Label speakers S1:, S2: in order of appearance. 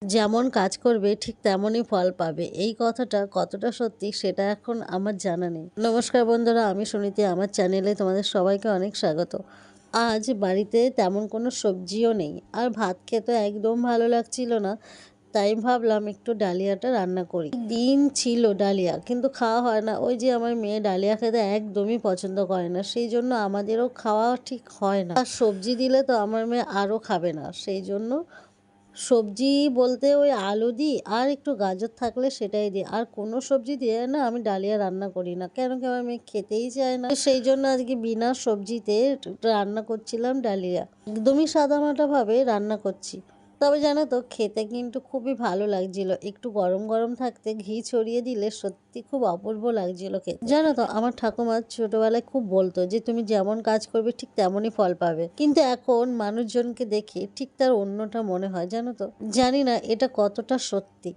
S1: যেমন কাজ করবে ঠিক তেমনই ফল পাবে। এই কথাটা কতটা সত্যি সেটা এখন আমার জানা নেই। নমস্কার বন্ধুরা, আমি সুনীতি। আমার চ্যানেলে তোমাদের সবাইকে অনেক স্বাগত। আজ বাড়িতে তেমন কোনো সবজিও নেই, আর ভাত খেতে একদম ভালো লাগছিল না। তাই ভাবলাম একটু ডালিয়াটা রান্না করি। দিন ছিল ডালিয়া, কিন্তু খাওয়া হয় না। ওই যে আমার মেয়ে ডালিয়া খেতে একদমই পছন্দ করে না, সেই জন্য আমাদেরও খাওয়া ঠিক হয় না। আর সবজি দিলে তো আমার মেয়ে আরও খাবে না, সেই জন্য সবজি বলতে ওই আলু দিই আর একটু গাজর থাকলে সেটাই দিই। আর কোনো সবজি দিয়ে না আমি ডালিয়া রান্না করি না, কেন কি আমার মেয়ে খেতেই চায় না। সেই জন্য আজকে বিনা সবজিতে রান্না করছিলাম ডালিয়া। একদমই সাদামাটাভাবে রান্না করছি। তবে জানো তো, খেতে কিন্তু খুবই ভালো লাগছিল। একটু গরম গরম থাকতে ঘি ছড়িয়ে দিলে সত্যি খুব অপূর্ব লাগছিল খেতে। জানো তো, আমার ঠাকুমা ছোটবেলায় খুব বলতো যে তুমি যেমন কাজ করবে ঠিক তেমনই ফল পাবে। কিন্তু এখন মানুষজনকে দেখে ঠিক তার অন্যটা মনে হয়। জানো তো, জানি না এটা কতটা সত্যি।